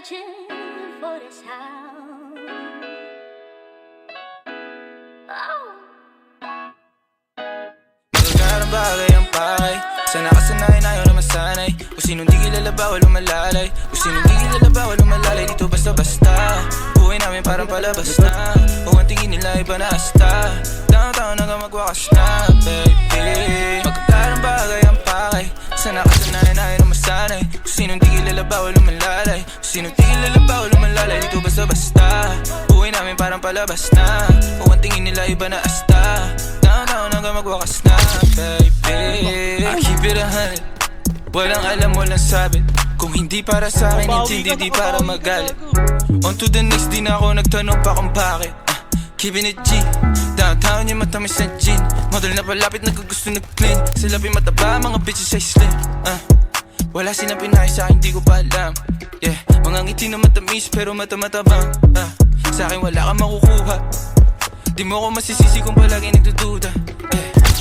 searching for the sound. Oh. Magagarang bagay ang pakay. Sana kasanayan ayaw na masanay. Kung sinong di kilala bawal lumalalay. Kung sinong di kilala bawal lumalalay. Dito basta-basta buhay namin parang palabas na. Kung ang tingin nila iba na asta. Downtown hanggang magwakas na, baby. Magagarang bagay ang pakay. Sana kasanayan ayaw na masanay. Kung sinong di kilala bawal lumalalay. Kung sinong di kilala bawal lumalalay. Dito basta-basta buhay namin parang palabas na. Kung ang tingin nila iba na asta. Downtown hanggang magwakas na, baby. I keep it 100. Walang alam, walang sabi. Kung hindi para sa akin, hindi di para magalit. On to the next, di na ako nagtanong pa kung bakit. Keeping it G. Downtown yung matamis na gin. Model na palapit, nagkagusto nag-clean. Sila mataba, mga bitches ay slim. Wala silang pinay sa akin, di ko pa alam. Yeah, mga ngiti na matamis pero mata-matabang. Sa akin wala kang makukuha. Di mo ako masisisi kung palagi nagdududa.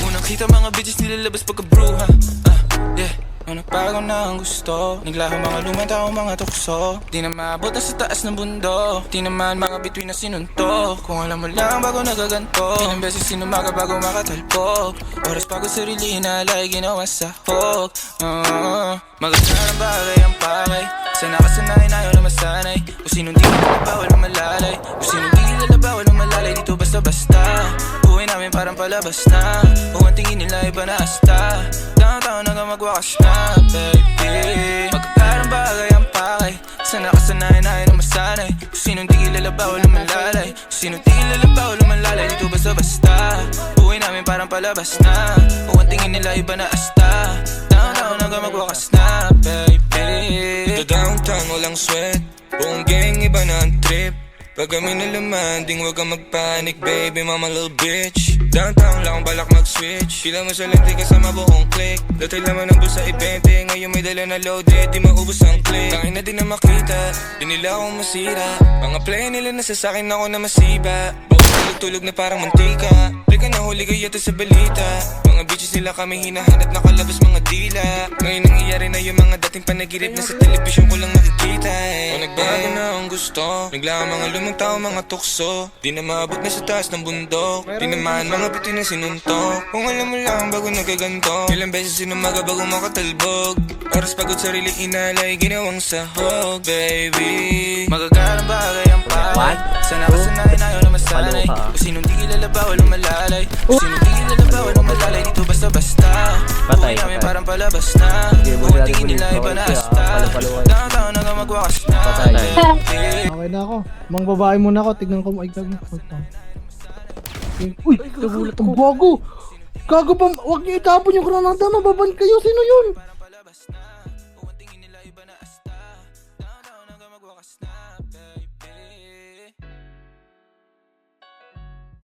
Unang kita mga bitches nilalabas pagkabruha. Yeah, nagbago na ang gusto. Naglaho mga lumang tao, mga tukso. Di na maabot na sa taas ng bundok. Di naman mga bituin na sinuntok. Kung alam mo lang bago nagaganto. Ilang beses sinumaga bago makatalpok. Oras bago sarili inalay, ginawa sa hok. Magagarang bagay ang pakay. Sana kasanayan ayaw na masanay. Kung sinong di kilala bawal lumalalay. Kung sinong di kilala bawal lumalalay. Dito basta-basta buhay namin parang palabas na. Kung ang tingin nila iba na asta. Downtown hanggang magwakas na, baby. Magagarang bagay ang pakay. Sana kasanayan ayaw na masanay. Kung sinong di kilala bawal lumalalay. Kung sinong di kilala bawal lumalalay. Dito basta-basta buhay namin parang palabas na. Kung ang tingin nila iba na asta. Downtown hanggang magwakas na, baby. Dito downtown walang sweat. Buong gang iba na ang trip. Pag kami nalamanding wag kang magpanic, baby mama little bitch. Downtown lang akong balak mag-switch. Pila mo sa lente kasama buong click. Dati laman ng bulsa i-20. Ngayon may dala na loaded, di maubos ang click. Tangin na din na makita, di nila akong masira. Mga play nila nasa sakin ako na masiba. Bakit tulog na parang mantika. Play ka na huli kayo to sa balita. Mga bitches nila kami hinahanap, nakalabas mga dila. Ngayon nangyayari na yung mga dating panaginip na sa telebisyon ko lang nakikita. O nagbago na ang gusto. Naglaan mga lumang tao, mga tukso. Di na maabot na sa taas ng bundok. Di naman mga bituin na sinuntok. Kung alam mo lang bago nagaganto. Ilang beses sinumaga bago makatalbog. Oras pagod sarili inalay, ginawang sahog, baby. Magagarang bagay ang pakay. Sana kasanayan ayaw na masanay. Kung sinong di kilala bawal lumalalay. Kung sinong di kilala bawal lumalalay. Dito basta-basta buhay namin parang palabas na. Kung ang tingin nila iba na asta. Downtown hanggang magwakas na, baby. Okay na ako. Mang babae muna ako. Tignan ko maigtag mo. Uy, nagulat ang bago. Gago pa. Huwag niyo itapon yung granada. Mababan kayo. Sino yun? Kung ang tingin nila iba na asta. Downtown hanggang magwakas na.